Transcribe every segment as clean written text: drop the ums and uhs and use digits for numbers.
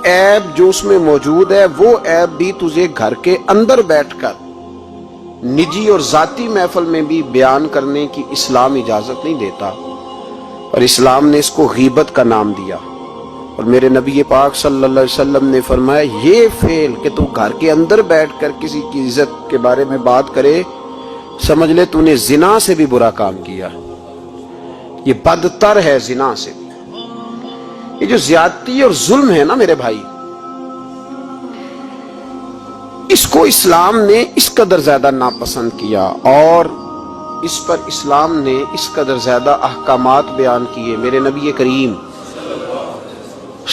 عیب جو اس میں موجود ہے وہ عیب بھی تجھے گھر کے اندر بیٹھ کر نجی اور ذاتی محفل میں بھی بیان کرنے کی اسلام اجازت نہیں دیتا، اور اسلام نے اس کو غیبت کا نام دیا۔ اور میرے نبی پاک صلی اللہ علیہ وسلم نے فرمایا یہ فعل کہ تو گھر کے اندر بیٹھ کر کسی کی عزت کے بارے میں بات کرے، سمجھ لے تو نے زنا سے بھی برا کام کیا، یہ بدتر ہے زنا سے بھی۔ یہ جو زیادتی اور ظلم ہے نا میرے بھائی، اس کو اسلام نے اس قدر زیادہ ناپسند کیا، اور اس پر اسلام نے اس قدر زیادہ احکامات بیان کیے۔ میرے نبی کریم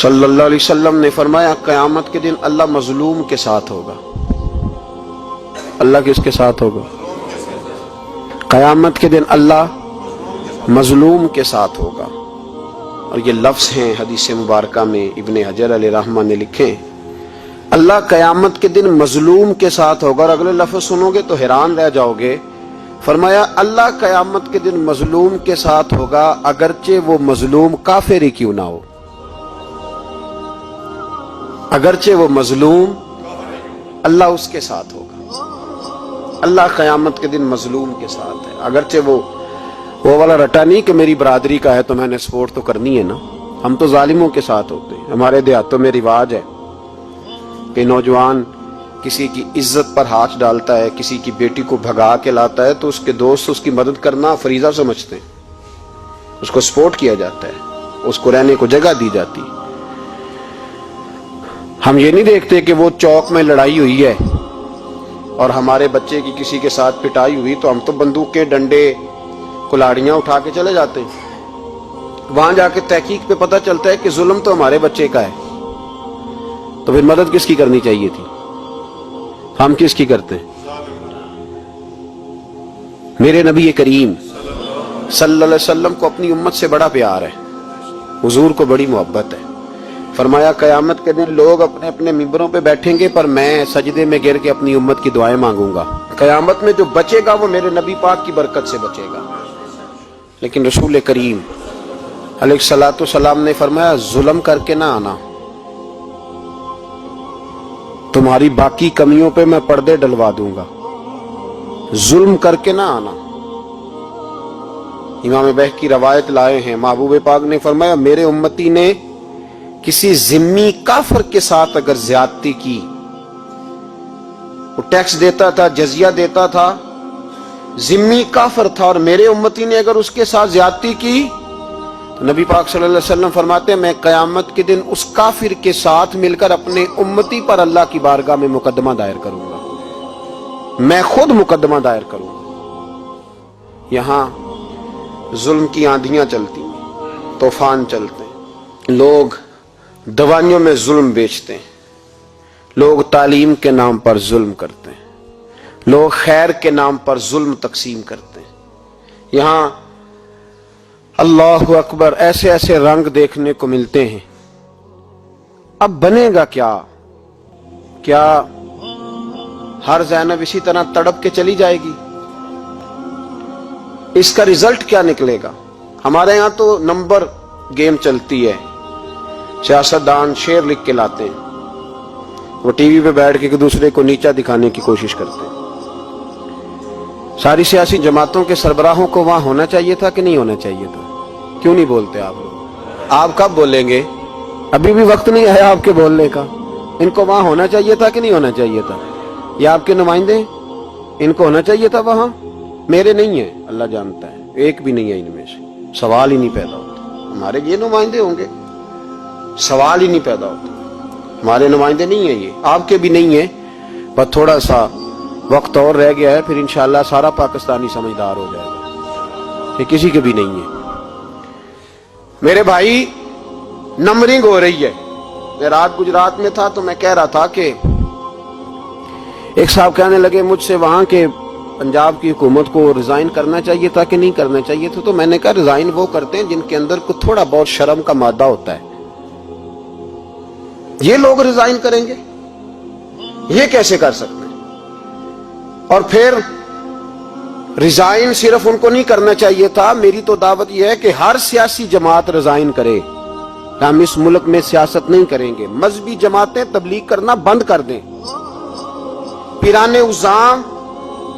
صلی اللہ علیہ وسلم نے فرمایا قیامت کے دن اللہ مظلوم کے ساتھ ہوگا۔ اللہ کس کے ساتھ ہوگا؟ قیامت کے دن اللہ مظلوم کے ساتھ ہوگا۔ اور یہ لفظ ہیں حدیث مبارکہ میں ابن حجر علیہ رحمہ نے لکھے، اللہ قیامت کے دن مظلوم کے ساتھ ہوگا۔ اور اگلے لفظ سنو گے تو حیران رہ جاؤ گے، فرمایا اللہ قیامت کے دن مظلوم کے ساتھ ہوگا اگرچہ وہ مظلوم کافر ہی کیوں نہ ہو، اگرچہ وہ مظلوم اللہ اس کے ساتھ ہوگا۔ اللہ قیامت کے دن مظلوم کے ساتھ ہے، اگرچہ وہ والا رٹا نہیں کہ میری برادری کا ہے تو میں نے سپورٹ تو کرنی ہے نا۔ ہم تو ظالموں کے ساتھ ہوتے ہیں۔ ہمارے دیہاتوں میں رواج ہے کہ نوجوان کسی کی عزت پر ہاتھ ڈالتا ہے، کسی کی بیٹی کو بھگا کے لاتا ہے تو اس کے دوست اس کی مدد کرنا فریضہ سمجھتے ہیں، اس کو سپورٹ کیا جاتا ہے، اس کو رہنے کو جگہ دی جاتی۔ ہم یہ نہیں دیکھتے کہ وہ چوک میں لڑائی ہوئی ہے اور ہمارے بچے کی کسی کے ساتھ پٹائی ہوئی تو ہم تو بندوقیں، ڈنڈے، کلاڑیاں اٹھا کے چلے جاتے ہیں۔ وہاں جا کے تحقیق پہ پتہ چلتا ہے کہ ظلم تو ہمارے بچے کا ہے، تو پھر مدد کس کی کرنی چاہیے تھی؟ ہم کس کی کرتے ہیں؟ میرے نبی کریم صلی اللہ علیہ وسلم کو اپنی امت سے بڑا پیار ہے، حضور کو بڑی محبت ہے۔ فرمایا قیامت کے دن لوگ اپنے اپنے ممبروں پہ بیٹھیں گے پر میں سجدے میں گر کے اپنی امت کی دعائیں مانگوں گا۔ قیامت میں جو بچے گا وہ میرے نبی پاک کی برکت سے بچے گا۔ لیکن رسول کریم علیہ الصلوۃ والسلام نے فرمایا ظلم کر کے نہ آنا، تمہاری باقی کمیوں پہ میں پردے ڈلوا دوں گا، ظلم کر کے نہ آنا۔ امام بہقی روایت لائے ہیں، محبوب پاک نے فرمایا میرے امتی نے کسی ذمی کافر کے ساتھ اگر زیادتی کی، وہ ٹیکس دیتا تھا، جزیہ دیتا تھا، ذمی کافر تھا، اور میرے امتی نے اگر اس کے ساتھ زیادتی کی تو نبی پاک صلی اللہ علیہ وسلم فرماتے ہیں میں قیامت کے دن اس کافر کے ساتھ مل کر اپنے امتی پر اللہ کی بارگاہ میں مقدمہ دائر کروں گا، میں خود مقدمہ دائر کروں گا۔ یہاں ظلم کی آندھیاں چلتی ہیں، طوفان چلتے ہیں، لوگ دوائیوں میں ظلم بیچتے ہیں، لوگ تعلیم کے نام پر ظلم کرتے ہیں، لوگ خیر کے نام پر ظلم تقسیم کرتے ہیں۔ یہاں اللہ اکبر ایسے ایسے رنگ دیکھنے کو ملتے ہیں۔ اب بنے گا کیا؟ کیا ہر زینب اسی طرح تڑپ کے چلی جائے گی؟ اس کا رزلٹ کیا نکلے گا؟ ہمارے یہاں تو نمبر گیم چلتی ہے، سیاستدان شعر لکھ کے لاتے ہیں، وہ ٹی وی پہ بیٹھ کے ایک دوسرے کو نیچا دکھانے کی کوشش کرتے ہیں۔ ساری سیاسی جماعتوں کے سربراہوں کو وہاں ہونا چاہیے تھا کہ نہیں ہونا چاہیے تھا؟ کیوں نہیں بولتے آپ لوگ؟ آپ کب بولیں گے؟ ابھی بھی وقت نہیں آیا آپ کے بولنے کا۔ ان کو وہاں ہونا چاہیے تھا کہ نہیں ہونا چاہیے تھا؟ یہ آپ کے نمائندے ہیں، ان کو ہونا چاہیے تھا وہاں۔ میرے نہیں ہیں، اللہ جانتا ہے، ایک بھی نہیں ہے ان میں سے، سوال ہی نہیں پیدا ہوتا۔ ہمارے یہ نمائندے ہوں گے، سوال ہی نہیں پیدا ہوتا۔ ہمارے نمائندے نہیں ہیں، یہ آپ کے بھی نہیں ہیں، بس تھوڑا سا وقت اور رہ گیا ہے، پھر انشاءاللہ سارا پاکستانی سمجھدار ہو جائے گا۔ یہ کسی کے بھی نہیں ہے۔ میرے بھائی نمبرنگ ہو رہی ہے۔ میں رات گجرات میں تھا تو میں کہہ رہا تھا کہ ایک صاحب کہنے لگے مجھ سے وہاں کے پنجاب کی حکومت کو ریزائن کرنا چاہیے تھا کہ نہیں کرنا چاہیے تھا، تو میں نے کہا ریزائن وہ کرتے ہیں جن کے اندر کو تھوڑا بہت شرم کا مادہ ہوتا ہے۔ یہ لوگ ریزائن کریں گے؟ یہ کیسے کر سکتے ہیں؟ اور پھر ریزائن صرف ان کو نہیں کرنا چاہیے تھا، میری تو دعوت یہ ہے کہ ہر سیاسی جماعت ریزائن کرے، ہم اس ملک میں سیاست نہیں کریں گے. مذہبی جماعتیں تبلیغ کرنا بند کر دیں. پیرانے عظام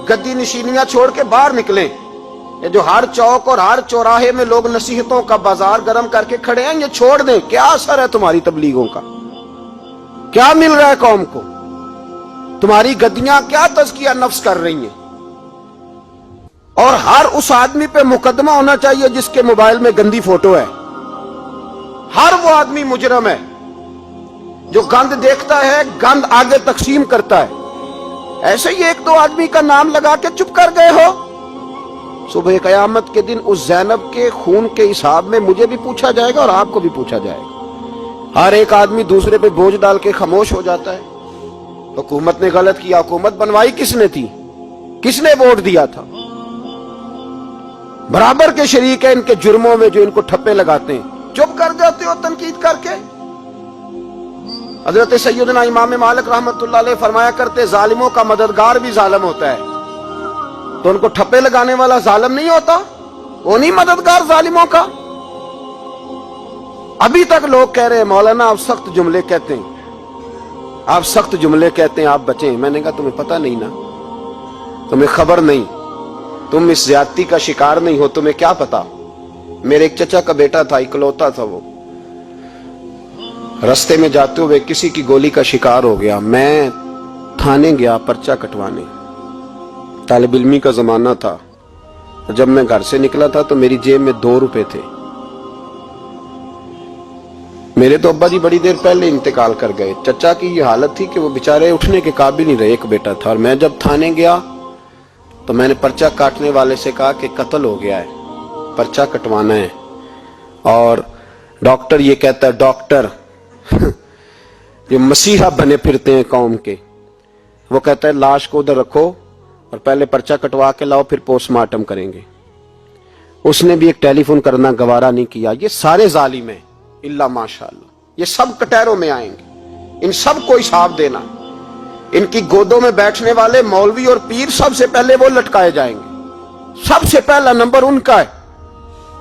گدی نشینیاں چھوڑ کے باہر نکلیں. یہ جو ہر چوک اور ہر چوراہے میں لوگ نصیحتوں کا بازار گرم کر کے کھڑے ہیں، یہ چھوڑ دیں. کیا اثر ہے تمہاری تبلیغوں کا؟ کیا مل رہا ہے قوم کو؟ تمہاری گدیاں کیا تزکیہ نفس کر رہی ہیں؟ اور ہر اس آدمی پہ مقدمہ ہونا چاہیے جس کے موبائل میں گندی فوٹو ہے. ہر وہ آدمی مجرم ہے جو گند دیکھتا ہے، گند آگے تقسیم کرتا ہے. ایسے ہی ایک دو آدمی کا نام لگا کے چپ کر گئے ہو. صبح قیامت کے دن اس زینب کے خون کے حساب میں مجھے بھی پوچھا جائے گا اور آپ کو بھی پوچھا جائے گا. ہر ایک آدمی دوسرے پہ بوجھ ڈال کے خاموش ہو جاتا ہے. حکومت نے غلط کیا. حکومت بنوائی کس نے تھی؟ کس نے ووٹ دیا تھا؟ برابر کے شریک ہے ان کے جرموں میں جو ان کو ٹھپے لگاتے ہیں. چپ کر جاتے ہو تنقید کر کے. حضرت سیدنا امام مالک رحمت اللہ علیہ فرمایا کرتے ظالموں کا مددگار بھی ظالم ہوتا ہے. تو ان کو ٹھپے لگانے والا ظالم نہیں ہوتا؟ وہ نہیں مددگار ظالموں کا؟ ابھی تک لوگ کہہ رہے ہیں مولانا آپ سخت جملے کہتے ہیں، آپ سخت جملے کہتے ہیں، آپ بچیں. میں نے کہا تمہیں پتہ نہیں نا، تمہیں خبر نہیں، تم اس زیادتی کا شکار نہیں ہو، تمہیں کیا پتا. میرے ایک چچا کا بیٹا تھا، اکلوتا تھا، وہ رستے میں جاتے ہوئے کسی کی گولی کا شکار ہو گیا. میں تھانے گیا پرچہ کٹوانے. طالب علمی کا زمانہ تھا. جب میں گھر سے نکلا تھا تو میری جیب میں 2 روپے تھے. میرے تو ابا جی بڑی دیر پہلے انتقال کر گئے. چچا کی یہ حالت تھی کہ وہ بیچارے اٹھنے کے قابل نہیں رہے. ایک بیٹا تھا. اور میں جب تھانے گیا تو میں نے پرچہ کاٹنے والے سے کہا کہ قتل ہو گیا ہے، پرچہ کٹوانا ہے. اور ڈاکٹر یہ کہتا ہے، ڈاکٹر جو مسیحا بنے پھرتے ہیں قوم کے، وہ کہتا ہے لاش کو ادھر رکھو اور پہلے پرچہ کٹوا کے لاؤ، پھر پوسٹ مارٹم کریں گے. اس نے بھی ایک ٹیلی فون کرنا گوارا نہیں کیا. یہ سارے ظالم ہیں اللہ ماشاءاللہ. یہ سب کٹہروں میں آئیں گے. ان سب کو حساب دینا. ان کی گودوں میں بیٹھنے والے مولوی اور پیر سب سے پہلے وہ لٹکائے جائیں گے. سب سے پہلا نمبر ان کا ہے.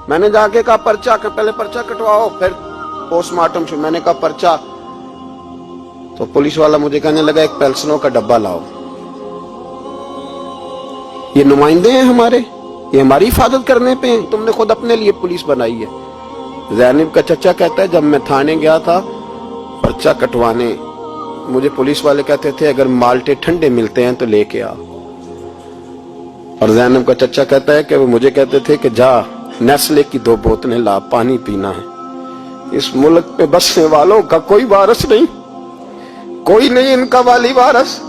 میں نے جا کے کہا پرچہ پہلے پرچہ کٹواؤ پھر پوسٹ مارٹم. میں نے کہا پرچہ، تو پولیس والا مجھے کہنے لگا ایک پیلسنوں کا ڈبہ لاؤ. یہ نمائندے ہیں ہمارے، یہ ہماری حفاظت کرنے پہ ہیں. تم نے خود اپنے لیے پولیس بنائی ہے. زینب کا چچا کہتا ہے جب میں تھانے گیا تھا پرچہ کٹوانے، مجھے پولیس والے کہتے تھے اگر مالٹے ٹھنڈے ملتے ہیں تو لے کے آ. اور زینب کا چچا کہتا ہے کہ وہ مجھے کہتے تھے کہ جا نیسلے کی 2 بوتلیں لا، پانی پینا ہے. اس ملک پہ بسنے والوں کا کوئی وارث نہیں، کوئی نہیں ان کا والی وارث.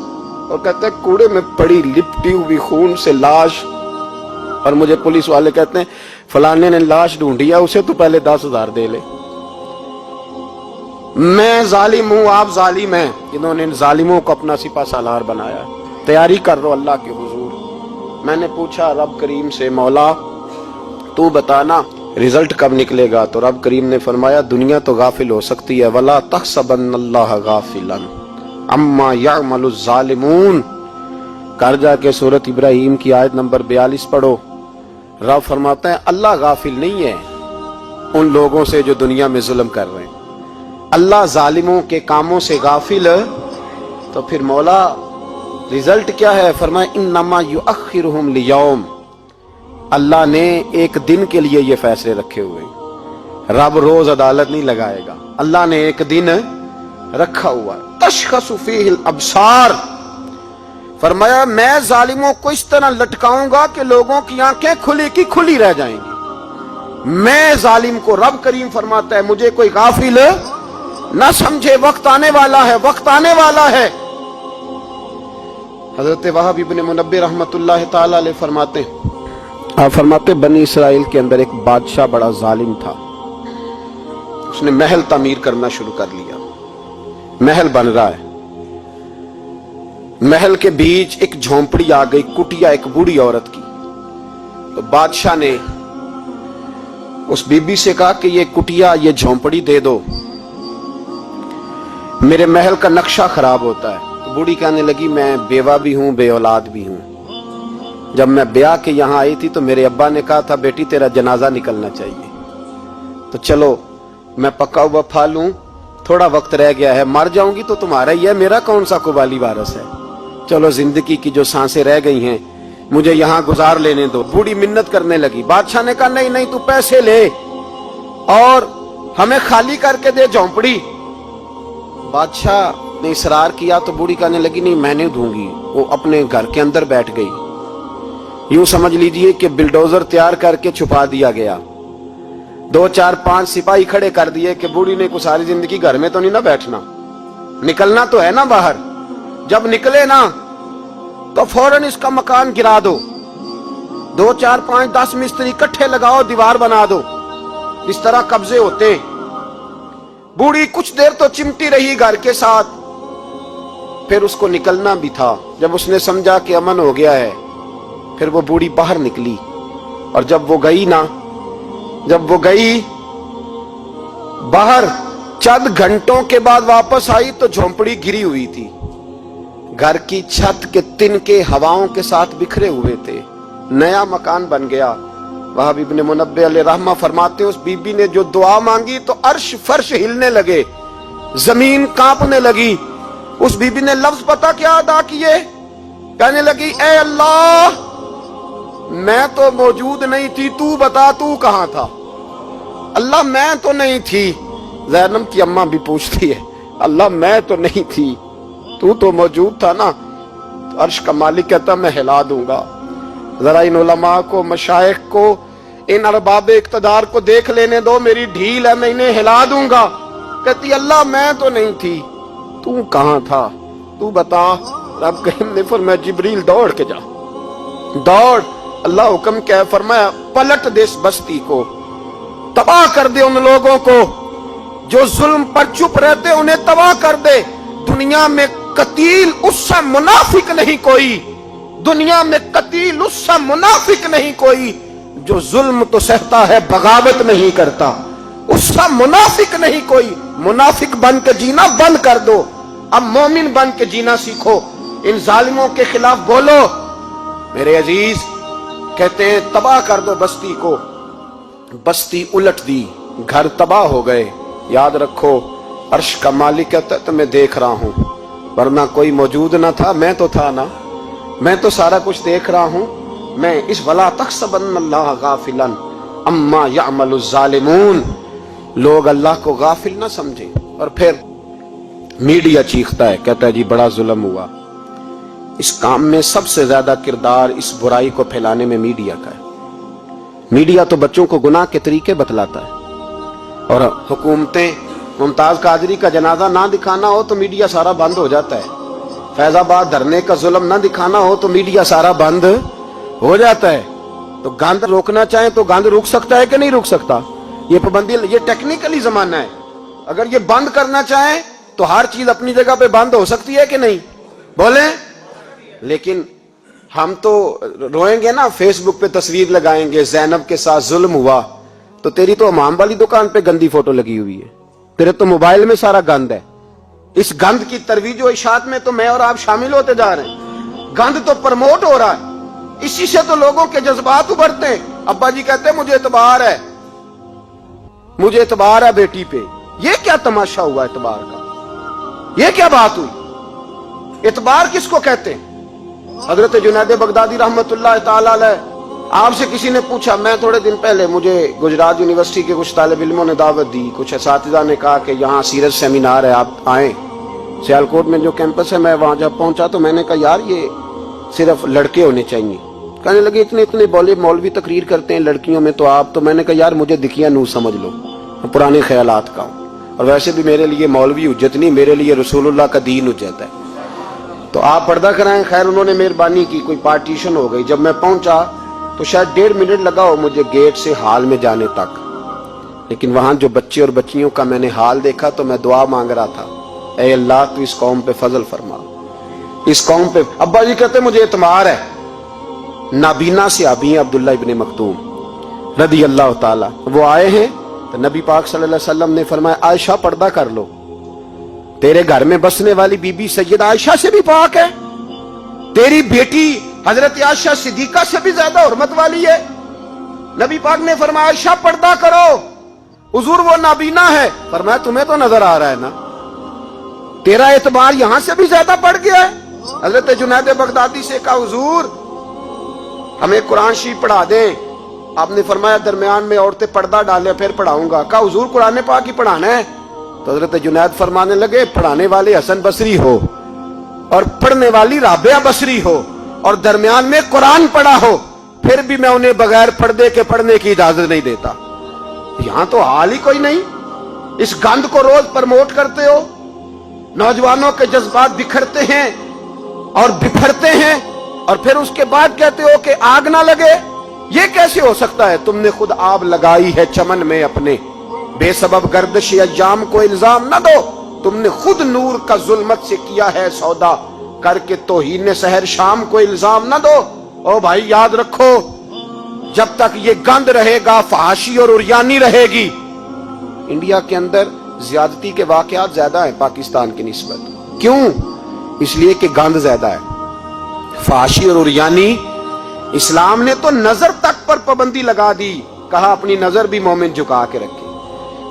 اور کہتے ہیں کوڑے میں پڑی لپٹی ہوئی خون سے لاش. اور مجھے پولیس والے کہتے ہیں فلانے نے لاش ڈھونڈی ہے، اسے تو پہلے 10,000 دے لے. میں ظالم ہوں، آپ ظالم ہیں. انہوں نے ان ظالموں کو اپنا سپہ سالار بنایا. تیاری کر رہو اللہ کے حضور. میں نے پوچھا رب کریم سے مولا تو بتانا رزلٹ کب نکلے گا؟ تو رب کریم نے فرمایا دنیا تو غافل ہو سکتی ہے، وَلَا تَحْسَبَنَّ اللَّهَ غَافِلًا عَمَّا يَعْمَلُ الظَّالِمُونَ. کر جا کے سورۃ ابراہیم کی آیت نمبر 42 پڑھو. رب فرماتا ہے اللہ غافل نہیں ہے ان لوگوں سے جو دنیا میں ظلم کر رہے ہیں. اللہ ظالموں کے کاموں سے غافل. تو پھر مولا رزلٹ کیا ہے؟ فرمایا انما یؤخرہم لیوم. اللہ نے ایک دن کے لیے یہ فیصلے رکھے ہوئے. رب روز عدالت نہیں لگائے گا، اللہ نے ایک دن رکھا ہوا. تشخص فیہ الابصار. فرمایا میں ظالموں کو اس طرح لٹکاؤں گا کہ لوگوں کی آنکھیں کھلی کی کھلی رہ جائیں گی. میں ظالم کو، رب کریم فرماتا ہے مجھے کوئی غافل نہ سمجھے. وقت آنے والا ہے، وقت آنے والا ہے. حضرت وہب ابن منبہ رحمت اللہ تعالی علیہ فرماتے ہیں، آپ فرماتے بنی اسرائیل کے اندر ایک بادشاہ بڑا ظالم تھا. اس نے محل تعمیر کرنا شروع کر لیا. محل بن رہا ہے، محل کے بیچ ایک جھونپڑی آ گئی، کٹیا ایک بوڑھی عورت کی. تو بادشاہ نے اس بی بی سے کہا کہ یہ کٹیا، یہ جھونپڑی دے دو، میرے محل کا نقشہ خراب ہوتا ہے. تو بوڑھی کہنے لگی میں بیوہ بھی ہوں، بے اولاد بھی ہوں. جب میں بیاہ کے یہاں آئی تھی تو میرے ابا نے کہا تھا بیٹی تیرا جنازہ نکلنا چاہیے، تو چلو मैं पका हुआ फल हूं, थोड़ा वक्त रह गया है, मर जाऊंगी तो तुम्हारा ही है, मेरा कौन सा कुबाली वारस है। चलो जिंदगी की जो सांसें रह गई हैं मुझे यहां गुजार लेने दो। बूढ़ी मिन्नत करने लगी। बादशाह ने कहा नहीं नहीं, तू पैसे ले और हमें खाली करके दे झोंपड़ी। बादशाह ने इसरार किया तो बूढ़ी कहने लगी नहीं मैंने दूंगी। वो अपने घर के अंदर बैठ गई। यूं समझ लीजिए कि बिल्डोजर तैयार करके छुपा दिया गया। 2 4 5 सिपाही खड़े कर दिए कि बूढ़ी ने को सारी जिंदगी घर में तो नहीं ना बैठना, निकलना तो है ना बाहर। जब निकले ना तो फौरन इसका मकान गिरा दो, 2 4 5 10 मिस्त्री इकट्ठे लगाओ, दीवार बना दो। इस तरह कब्जे होते। बूढ़ी कुछ देर तो चिमटी रही घर के साथ, फिर उसको निकलना भी था। जब उसने समझा कि अमन हो गया है, फिर वो बूढ़ी बाहर निकली। और जब वो गई बाहर, चंद घंटों के बाद वापस आई तो झोंपड़ी गिरी हुई थी। घर की छत के तिनके हवाओं के साथ बिखरे हुए थे। नया मकान बन गया। वहाब इब्ने मुनब्बे अलैहि रहमा फरमाते उस बीबी ने जो दुआ मांगी तो अर्श फर्श हिलने लगे, जमीन कांपने लगी। उस बीबी ने लफ्ज पता क्या अदा किए? कहने लगी ए अल्लाह, मैं तो मौजूद नहीं थी, तू बता तू कहां था। अल्लाह मैं तो नहीं थी। ज़ैनब की अम्मा भी पूछती है अल्लाह मैं तो नहीं थी, तू तो मौजूद था ना। तो अर्श का मालिक कहता मैं हिला दूंगा। जरा इन उलमा को, मशाइख को, इन अरबाब इक्तदार को देख लेने दो, मेरी ढील है, मैं इन्हें हिला दूंगा। कहती अल्लाह मैं तो नहीं थी, तू कहां था, तू बता। रब करीम ने फरमाया जिब्रील दौड़ के जा, दौड़। अल्लाह हुक्म क्या फरमाया, पलट दे इस बस्ती को, तबाह कर दे उन लोगों को जो जुल्म पर चुप रहते, उन्हें तबाह कर दे। दुनिया में कतील उससे मुनाफिक नहीं कोई, दुनिया में कतील उससे मुनाफिक नहीं कोई जो जुल्म तो सहता है बगावत नहीं करता। उससे मुनाफिक नहीं कोई। मुनाफिक बन के जीना बंद कर दो, अब मोमिन बन के जीना सीखो। इन जालिमों के खिलाफ बोलो। मेरे अजीज कहते हैं तबाह कर दो बस्ती को। बस्ती उलट दी, घर तबाह हो गए। याद रखो अर्श का मालिक कहता है तो मैं देख रहा हूं, वरना कोई मौजूद ना था, मैं तो था ना, मैं तो सारा कुछ देख रहा हूं। मैं इस वला तहसबन्नल्लाह गाफिलन अम्मा यअमलुज़ ज़ालिमून, लोग अल्लाह को गाफिल ना समझे। और फिर मीडिया चीखता है, कहता है जी बड़ा जुल्म हुआ। इस काम में सबसे ज्यादा किरदार इस बुराई को फैलाने में मीडिया का है। मीडिया तो बच्चों को गुनाह के तरीके बतलाता है। और हुकूमतें, मुमताज कादरी का जनाजा ना दिखाना हो तो मीडिया सारा बंद हो जाता है। फैजाबाद धरने का जुल्म ना दिखाना हो तो मीडिया सारा बंद हो जाता है। तो गंद रोकना चाहे तो गंद रुक सकता है कि नहीं रुक सकता? ये पाबंदी, ये टेक्निकली जमाना है। अगर ये बंद करना चाहे तो हर चीज अपनी जगह पे बंद हो सकती है कि नहीं? बोले। लेकिन हम तो रोएंगे ना, फेसबुक पे तस्वीर लगाएंगे ज़ैनब के साथ जुल्म हुआ, तो तेरी तो हमाम वाली दुकान पे गंदी फोटो लगी हुई है, तेरे तो मोबाइल में सारा गंद है। इस गंद की तरवीज और इशात में तो मैं और आप शामिल होते जा रहे हैं। गंद तो प्रमोट हो रहा है, इसी से तो लोगों के जज्बात उभरते हैं। अब्बा जी कहते हैं मुझे एतबार है, मुझे एतबार है बेटी पे। ये क्या तमाशा हुआ एतबार का? ये क्या बात हुई? एतबार किसको कहते हैं? हजरत जुनैद बगदादी रहमतुल्लाह ताला अलैह, आपसे किसी ने पूछा, मैं थोड़े दिन पहले, मुझे गुजरात यूनिवर्सिटी के कुछ तालिब इल्मों ने दावत दी, कुछ असातिज़ा ने कहा कि यहाँ सीरत सेमिनार है, आप आए। सियालकोट में जो कैंपस है, मैं वहां जब पहुंचा तो मैंने कहा यार ये सिर्फ लड़के होने चाहिए। कहने लगे इतने इतने मौलवी तकरीर करते हैं लड़कियों में, तो आप। तो मैंने कहा यार मुझे दिखिया नूर समझ लो, पुराने ख्यालात का हूं, और वैसे भी मेरे लिए मौलवी हुज्जत नहीं, मेरे लिए रसूलुल्लाह का दीन हुज्जत है, तो आप पर्दा कराएं। खैर उन्होंने मेहरबानी की, कोई पार्टीशन हो गई। जब मैं पहुंचा तो शायद 1.5 मिनट लगा हो मुझे गेट से हाल में जाने तक, लेकिन वहां जो बच्चे और बच्चियों का मैंने हाल देखा तो मैं दुआ मांग रहा था, ऐ अल्लाह तू इस कौम पे फजल फरमा, इस कौम पे। अब्बा जी कहते मुझे इतमार है। नाबीना से अभी अब्दुल्ला इब्ने मखतूम रदी अल्लाह ताला, वो आए हैं तो नबी पाक सल्लल्लाहु अलैहि वसल्लम ने फरमाया आयशा पर्दा कर लो, तेरे घर में बसने वाली बीबी सैयदा आयशा से भी पाक है, तेरी बेटी हजरत आयशा सिद्दीका से भी ज्यादा हुर्मत वाली है। नबी पाक ने फरमाया आयशा पर्दा करो, हुजूर वो नाबीना है। फरमाया तुम्हें तो नजर आ रहा है ना, तेरा एतबार यहां से भी ज्यादा बढ़ गया है। हजरत जुनैद बगदादी से कहा हुजूर हमें कुरान शरीफ पढ़ा दें। आपने फरमाया दरमियान में औरतें पर्दा डाले फिर पढ़ाऊंगा। कहा हुजूर कुरान पाक ही पढ़ाना है। तो हजरत जुनैद फरमाने लगे पढ़ाने वाले हसन बसरी हो और पढ़ने वाली राबिया बसरी हो और दरमियान में कुरान पढ़ा हो, फिर भी मैं उन्हें बगैर पर्दे के पढ़ने की इजाजत नहीं देता। यहां तो हाल ही कोई नहीं। इस गंद को रोज प्रमोट करते हो, नौजवानों के जज्बात बिखरते हैं और बिफरते हैं और फिर उसके बाद कहते हो कि आग ना लगे। ये कैसे हो सकता है? तुमने खुद आग लगाई है चमन में अपने, बेसबब गर्दिश अय्याम को इल्जाम न दो। तुमने खुद नूर का जुल्मत से किया है सौदा, करके तौहीन सहर शाम को इल्जाम न दो। ओ भाई याद रखो, जब तक ये गंद रहेगा फहाशी और उरियानी रहेगी। इंडिया के अंदर ज्यादती के वाकयात ज्यादा है पाकिस्तान की निस्बत। क्यों? इसलिए कि गंद ज्यादा है, फहाशी और उरियानी। इस्लाम ने तो नजर तक पर पाबंदी लगा दी, कहा अपनी नजर भी मोमिन झुका के रखे।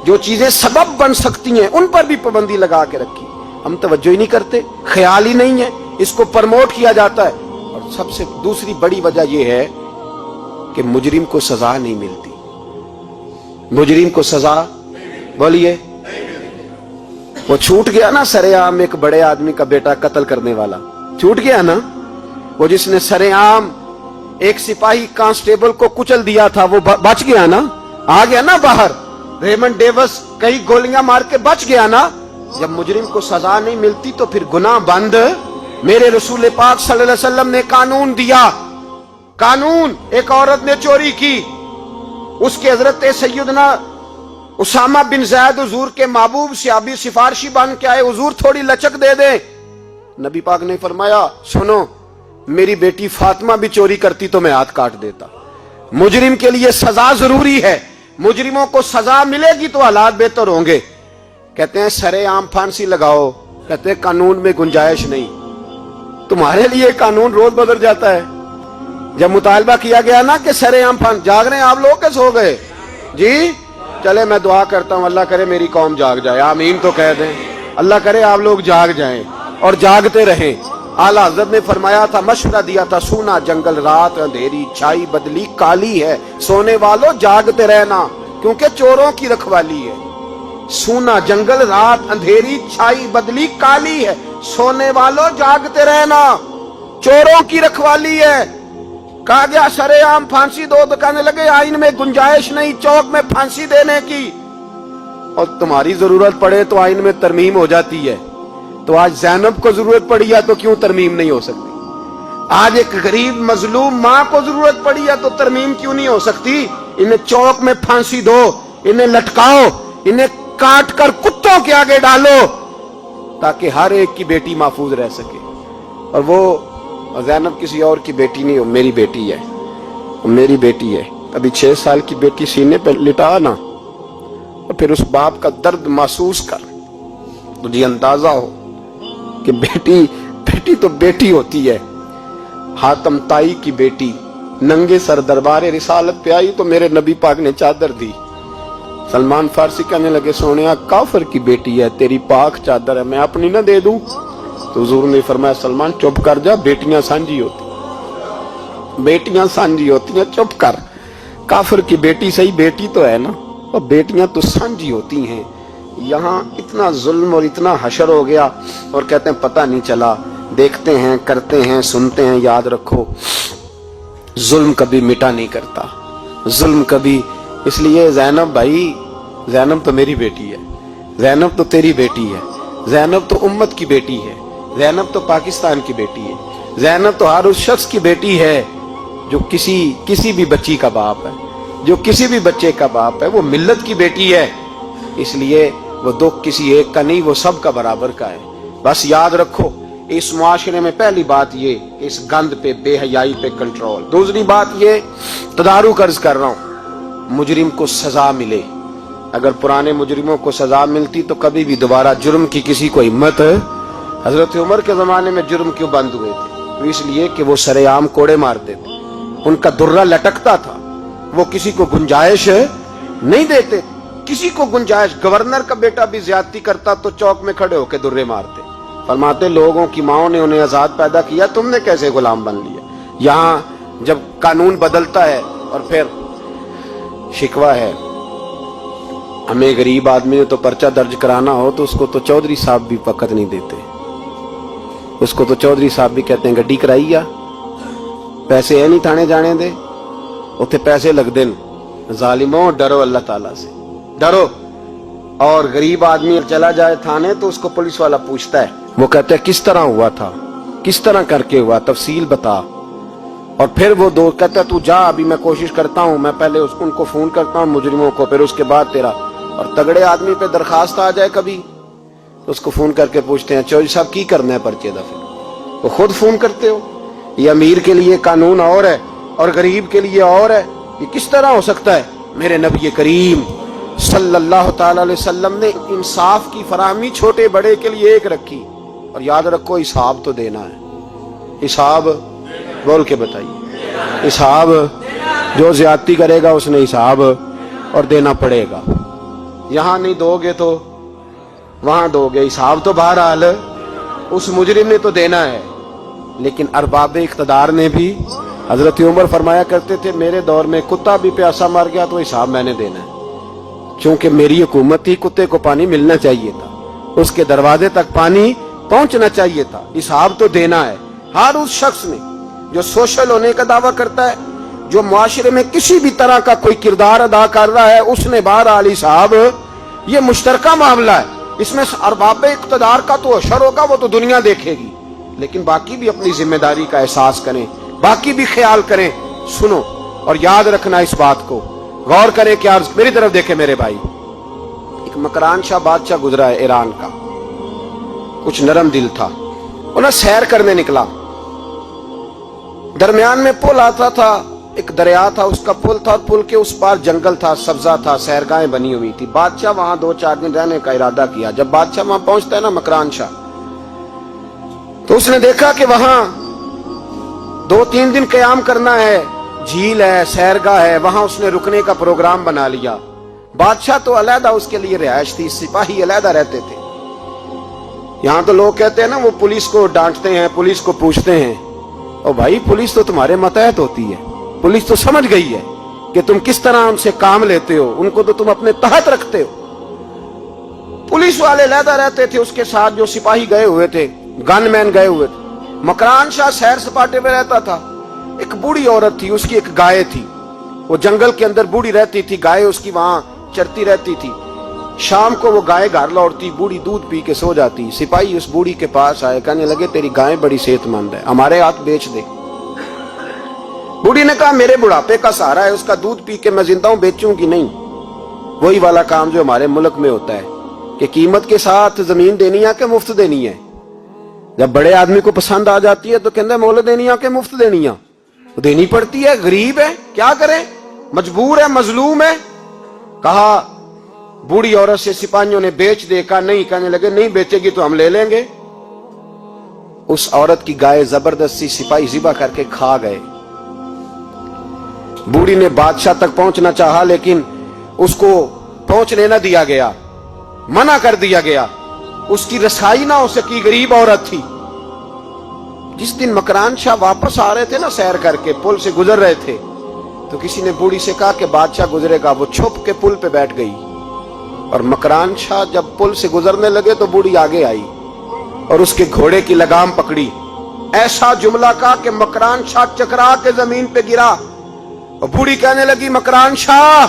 जो चीजें सबब बन सकती हैं उन पर भी पाबंदी लगा के रखी। हम तवज्जो ही नहीं करते, ख्याल ही नहीं है, इसको प्रमोट किया जाता है। और सबसे दूसरी बड़ी वजह यह है कि मुजरिम को सजा नहीं मिलती। मुजरिम को सजा, बोलिए, वो छूट गया ना सरेआम एक बड़े आदमी का बेटा कत्ल करने वाला, छूट गया ना। वो जिसने सरेआम एक सिपाही कांस्टेबल को कुचल दिया था वो बच गया ना, आ गया ना बाहर। रेमंड डेविस कई गोलियां मार के बच गया ना। जब मुजरिम को सजा नहीं मिलती तो फिर गुनाह बंद। मेरे रसूल पाक सल्लल्लाहु अलैहि वसल्लम ने कानून दिया। कानून, एक औरत ने चोरी की, उसके हजरत सैयदना उसामा बिन ज़ैद हुजूर के महबूब सहाबी सिफारशी बन के आए, हुजूर थोड़ी लचक दे दे। नबी पाक ने फरमाया सुनो, मेरी बेटी फातिमा भी चोरी करती तो मैं हाथ काट देता। मुजरिम के लिए सजा जरूरी है, मुजरिमों को सजा मिलेगी तो हालात बेहतर होंगे। कहते हैं सरेआम फांसी लगाओ, कहते हैं कानून में गुंजाइश नहीं। तुम्हारे लिए कानून रोज बदल जाता है। जब मुतालबा किया गया ना कि सरेआम फांसी, जाग रहे हैं आप लोग, कैसे हो गए जी? चले मैं दुआ करता हूं, अल्लाह करे मेरी कौम जाग जाए, आमीन तो कह दें। अल्लाह करे आप लोग जाग जाएं और जागते रहें। आला हज़रत ने फरमाया था, मशवरा दिया था, सूना जंगल रात अंधेरी छाई बदली काली है, सोने वालों जागते रहना क्योंकि चोरों की रखवाली है। सूना जंगल रात अंधेरी छाई बदली काली है, सोने वालों जागते रहना, चोरों की रखवाली है। कहा गया सरेआम फांसी दो तो कहने लगे आइन में गुंजाइश नहीं चौक में फांसी देने की, और तुम्हारी जरूरत पड़े तो आइन में तरमीम हो जाती है। तो आज ज़ैनब को जरूरत पड़ी है तो क्यों तरमीम नहीं हो सकती? आज एक गरीब मजलूम मां को जरूरत पड़ी है तो तरमीम क्यों नहीं हो सकती? इन्हें चौक में फांसी दो, इन्हें लटकाओ, इन्हें काट कर कुत्तों के आगे डालो ताकि हर एक की बेटी महफूज रह सके। और वो ज़ैनब किसी और की बेटी नहीं, वो मेरी बेटी है, वो मेरी बेटी है। अभी 6 साल की बेटी सीने पर लिटा ना और फिर उस बाप का दर्द महसूस कर, तुझे अंदाजा हो कि बेटी तो बेटी होती है। हातम ताई की बेटी नंगे सर दरबारे रिसालत पे आई तो मेरे नबी पाक ने चादर दी। सलमान फारसी कहने लगे सोनिया काफिर की बेटी है, तेरी पाक चादर है, मैं अपनी ना दे दूं? तो हुजूर ने फरमाया सलमान चुप कर जा, बेटियां सांझी होती, बेटियां सांझी होती हैं, चुप कर। काफिर की बेटी सही बेटी तो है ना, और बेटियां तो सांझी होती हैं। यहाँ इतना जुल्म और इतना हशर हो गया और कहते हैं पता नहीं चला। देखते हैं, करते हैं, सुनते हैं। याद रखो जुल्म कभी मिटा नहीं करता, जुल्म कभी। इसलिए ज़ैनब भाई, ज़ैनब तो मेरी बेटी है, ज़ैनब तो तेरी बेटी है, ज़ैनब तो उम्मत की बेटी है, ज़ैनब तो पाकिस्तान की बेटी है, ज़ैनब तो हर उस शख्स की बेटी है जो किसी भी बच्ची का बाप है, जो किसी भी बच्चे का बाप है। वो मिल्लत की बेटी है, इसलिए वो दुख किसी एक का नहीं, वो सब का बराबर का है। बस याद रखो इस मुआशरे में पहली बात ये कि इस गंद पे, बेहयाई पे कंट्रोल। दूसरी बात ये, तदारुक अर्ज कर रहा हूं, मुजरिम को सजा मिले। अगर पुराने मुजरिमों को सजा मिलती तो कभी भी दोबारा जुर्म की किसी को हिम्मत। हजरत उमर के जमाने में जुर्म क्यों बंद हुए थे? तो इसलिए कि वो सरेआम कोड़े मारते थे, उनका दुर्रा लटकता था, वो किसी को गुंजाइश नहीं देते। किसी को गुंजाइश, गवर्नर का बेटा भी ज्यादती करता तो चौक में खड़े होकर दुर्रे मारते। फरमाते लोगों की माओं ने उन्हें आजाद पैदा किया, तुमने कैसे गुलाम बन लिया। यहां जब कानून बदलता है और फिर शिकवा है, हमें गरीब आदमी ने तो पर्चा दर्ज कराना हो तो उसको तो चौधरी साहब भी वक्त नहीं देते, उसको तो चौधरी साहब भी कहते हैं गड्डी कराई आ, पैसे है नहीं थाने जाने दे, उत्थे पैसे लगते हैं। जालिमों डरो अल्लाह ताला से, डरो। और गरीब आदमी चला जाए थाने तो उसको पुलिस वाला पूछता है, वो कहते हैं किस तरह हुआ था, किस तरह करके हुआ, तफसील बता। और फिर वो दो कहता है तू जा, अभी मैं कोशिश करता हूं, मैं पहले उनको फोन करता हूं मुजरिमों को, फिर उसके बाद तेरा। और तगड़े आदमी पे दरखास्त आ जाए कभी तो उसको फोन करके पूछते हैं चौधरी साहब की करना है पर्चे दा, फिर वो खुद फोन करते हो। ये अमीर के लिए कानून और है और गरीब के लिए और है, ये किस तरह हो सकता है। मेरे नबी करीम सल्लल्लाहु ताला अलैहि वसल्लम ने इंसाफ की फराहमी छोटे बड़े के लिए एक रखी। और याद रखो हिसाब तो देना है, हिसाब बोल के बताइए, हिसाब जो ज्यादती करेगा उसने हिसाब और देना पड़ेगा। यहां नहीं दोगे तो वहां दोगे, हिसाब तो बहरहाल उस मुजरिम ने तो देना है। लेकिन अरबाब इख्तदार ने भी, हजरत उमर फरमाया करते थे मेरे दौर में कुत्ता भी प्यासा मर गया तो हिसाब मैंने देना है, क्योंकि मेरी हुकूमत थी, कुत्ते को पानी मिलना चाहिए था, उसके दरवाजे तक पानी पहुंचना चाहिए था, हिसाब तो देना है। हर उस शख्स ने जो सोशल होने का दावा करता है, जो मुआशरे में किसी भी तरह का कोई किरदार अदा कर रहा है, उसने बहरहाल हिसाब, ये मुश्तरका मामला है, इसमें अरबाब इख्तदार का तो असर होगा, वो तो दुनिया देखेगी, लेकिन बाकी भी अपनी जिम्मेदारी का एहसास करें, बाकी भी ख्याल करें। सुनो और याद रखना इस बात को, गौर करें। क्या मेरी तरफ देखे मेरे भाई, एक मकरान शाह बादशाह गुजरा है ईरान का, कुछ नरम दिल था, उन्हें सैर करने निकला, दरमियान में पुल आता था, एक दरिया था, उसका पुल था, पुल के उस पार जंगल था, सब्जा था, सैरगाहें बनी हुई थी। बादशाह वहां 2-4 दिन रहने का इरादा किया। जब बादशाह वहां पहुंचता है ना मकरान शाह, तो उसने देखा कि वहां 2-3 दिन क़याम करना है, झील है, सैरगाह है, वहां उसने रुकने का प्रोग्राम बना लिया। बादशाह तो अलहदा उसके लिए रिहाइश थी, सिपाही अलहदा रहते थे। यहां तो लोग कहते हैं ना वो पुलिस को डांटते हैं, पुलिस को पूछते हैं, और भाई पुलिस तो तुम्हारे मतहत होती है, पुलिस तो समझ गई है कि तुम किस तरह उनसे काम लेते हो, उनको तो तुम अपने तहत रखते हो। पुलिस वाले अलहदा रहते थे, उसके साथ जो सिपाही गए हुए थे, गनमैन गए हुए थे। मकरान शाह सैर सपाटे में रहता था। एक बूढ़ी औरत थी, उसकी एक गाय थी, वो जंगल के अंदर बूढ़ी रहती थी, गाय उसकी वहां चरती रहती थी। शाम को वो गाय घर लौटती, बूढ़ी दूध पी के सो जाती। सिपाही उस बूढ़ी के पास आए, कहने लगे तेरी गाय बड़ी सेहतमंद है, हमारे हाथ बेच दे। बूढ़ी ने कहा मेरे बुढ़ापे का सहारा है, उसका दूध पी के मैं जिंदा हूं, बेचूंगी नहीं। वही वाला काम जो हमारे मुल्क में होता है कि कीमत के साथ जमीन देनी है कि मुफ्त देनी है। जब बड़े आदमी को पसंद आ जाती है तो कहते मोल देनी है कि मुफ्त देनी है, तो देनी पड़ती है, गरीब है क्या करे, मजबूर है, मजलूम है। कहा बूढ़ी औरत से सिपाहियों ने बेच दे, कहा नहीं, कहने लगे नहीं बेचेगी तो हम ले लेंगे। उस औरत की गाय जबरदस्ती सिपाही ज़िबा करके खा गए। बूढ़ी ने बादशाह तक पहुंचना चाहा, लेकिन उसको पहुंचने न दिया गया, मना कर दिया गया, उसकी रसाई ना हो सकी, गरीब औरत थी। जिस दिन मकरान शाह वापस आ रहे थे ना, सैर करके पुल से गुजर रहे थे, तो किसी ने बूढ़ी से कहा कि बादशाह गुजरेगा। वो छुप के पुल पे बैठ गई, और मकरान शाह जब पुल से गुजरने लगे तो बूढ़ी आगे आई और उसके घोड़े की लगाम पकड़ी। ऐसा जुमला कहा कि मकरान शाह चकरा के जमीन पे गिरा, और बूढ़ी कहने लगी मकरान शाह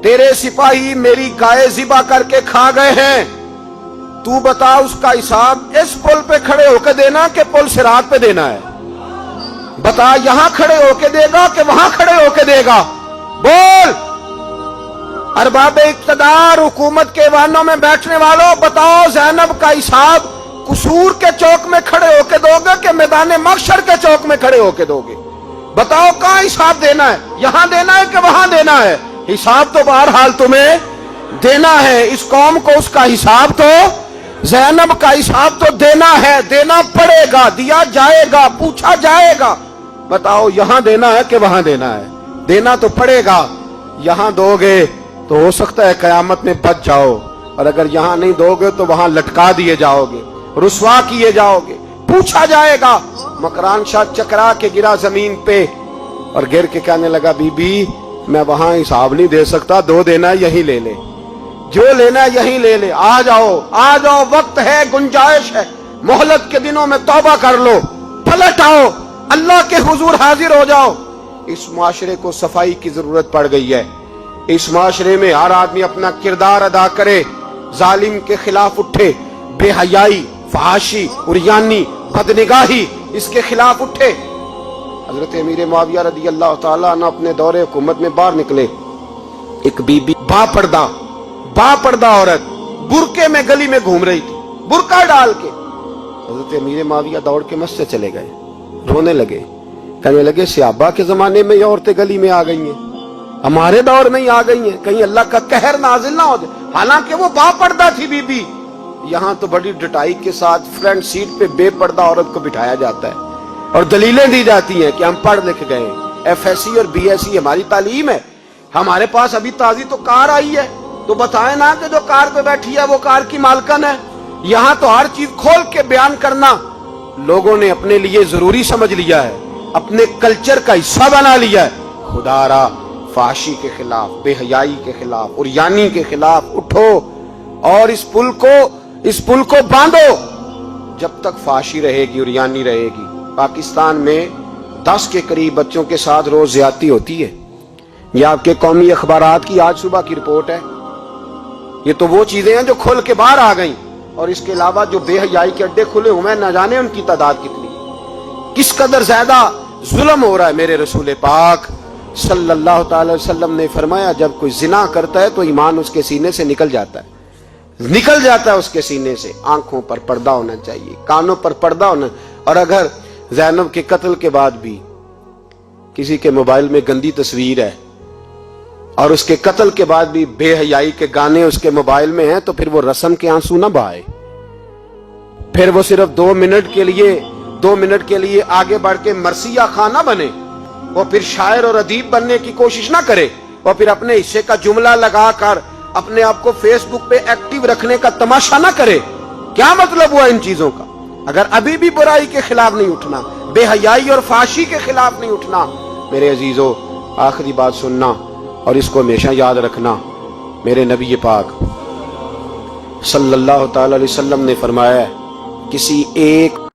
तेरे सिपाही मेरी गाय ज़िबा करके खा गए हैं, तू बता उसका हिसाब इस पुल पे खड़े होकर देना कि पुल सिरात पे देना है, बता यहां खड़े होकर देगा कि वहां खड़े होकर देगा, बोल। अरबाब इख्तदार, हुकूमत के वाहनों में बैठने वालों, बताओ ज़ैनब का हिसाब कसूर के चौक में खड़े होकर दोगे कि मैदान महशर के चौक में खड़े होकर दोगे? बताओ कहां हिसाब देना है, यहां देना है कि वहां देना है? हिसाब तो बहरहाल तुम्हें देना है, इस कौम को उसका हिसाब तो, ज़ैनब का हिसाब तो देना है, देना पड़ेगा, दिया जाएगा, पूछा जाएगा। बताओ यहां देना है कि वहां देना है? देना तो पड़ेगा। यहां दोगे تو ہو سکتا ہے قیامت میں بچ جاؤ، اور اگر یہاں نہیں دو گے تو وہاں لٹکا دیے جاؤ گے، رسوا کیے جاؤ گے، پوچھا جائے گا۔ مکران شاہ چکرا کے گرا زمین پہ اور گر کے کہنے لگا بی بی میں وہاں حساب نہیں دے سکتا، دو دینا یہی لے لے، جو لینا یہی لے لے، آ جاؤ آ جاؤ، وقت ہے، گنجائش ہے، مہلت کے دنوں میں توبہ کر لو، پلٹ آؤ، اللہ کے حضور حاضر ہو جاؤ۔ اس معاشرے کو صفائی کی ضرورت پڑ گئی ہے۔ اس معاشرے میں ہر آدمی اپنا کردار ادا کرے، ظالم کے خلاف اٹھے، بے حیائی، فحاشی، عریانی، بدنگاہی، اس کے خلاف اٹھے۔ حضرت امیر معاویہ رضی اللہ تعالیٰ عنہ اپنے دور حکومت میں باہر نکلے، ایک بی بی با پردہ عورت برقعے میں گلی میں گھوم رہی تھی، برقع ڈال کے۔ حضرت امیر معاویہ دوڑ کے مسجد چلے گئے، رونے لگے، کہنے لگے صحابہ کے زمانے میں یہ عورتیں گلی میں آ گئی ہیں، ہمارے دور میں ہی آ گئی ہیں، کہیں اللہ کا قہر نازل نہ ہو جائے۔ حالانکہ وہ با پردہ تھی بی بی۔ یہاں تو بڑی ڈٹائی کے ساتھ فرنٹ سیٹ پہ بے پردہ عورت کو بٹھایا جاتا ہے اور دلیلیں دی جاتی ہیں کہ ہم پڑھ لکھ گئے ہیں، ایف ایس سی اور بی ایس سی ہماری تعلیم ہے، ہمارے پاس ابھی تازی تو کار آئی ہے، تو بتائیں نا کہ جو کار پہ بیٹھی ہے وہ کار کی مالکن ہے۔ یہاں تو ہر چیز کھول کے بیان کرنا لوگوں نے اپنے لیے ضروری سمجھ لیا ہے، اپنے کلچر کا حصہ بنا لیا ہے۔ خدا را فحاشی کے خلاف، بے حیائی کے خلاف، عریانی کے خلاف اٹھو اور اس پل کو باندھو۔ جب تک فحاشی رہے گی، عریانی رہے گی۔ پاکستان میں 10 کے قریب بچوں کے ساتھ روز زیادتی ہوتی ہے۔ یہ آپ کے قومی اخبارات کی آج صبح کی رپورٹ ہے۔ یہ تو وہ چیزیں ہیں جو کھل کے باہر آ گئیں، اور اس کے علاوہ جو بے حیائی کے اڈے کھلے ہوئے ہیں، نہ جانے ان کی تعداد کتنی، کس قدر زیادہ ظلم ہو رہا ہے۔ میرے رسول پاک صلی اللہ تعالی وسلم نے فرمایا جب کوئی زنا کرتا ہے تو ایمان اس کے سینے سے نکل جاتا ہے اس کے سینے سے۔ آنکھوں پر پردہ ہونا چاہیے، کانوں پر پردہ ہونا۔ اور اگر زینب کے قتل کے بعد بھی کسی کے موبائل میں گندی تصویر ہے اور اس کے قتل کے بعد بھی بے حیائی کے گانے اس کے موبائل میں ہیں، تو پھر وہ رسم کے آنسو نہ بہائے، پھر وہ صرف 2 منٹ کے لیے آگے بڑھ کے مرثیہ خان نہ بنے، وہ پھر شاعر اور ادیب بننے کی کوشش نہ کرے، وہ پھر اپنے حصے کا جملہ لگا کر اپنے آپ کو فیس بک پہ ایکٹیو رکھنے کا تماشا نہ کرے۔ کیا مطلب ہوا ان چیزوں کا؟ اگر ابھی بھی برائی کے خلاف نہیں اٹھنا، بے حیائی اور فحاشی کے خلاف نہیں اٹھنا، میرے عزیزو آخری بات سننا اور اس کو ہمیشہ یاد رکھنا۔ میرے نبی پاک صلی اللہ تعالی علیہ وسلم نے فرمایا ہے، کسی ایک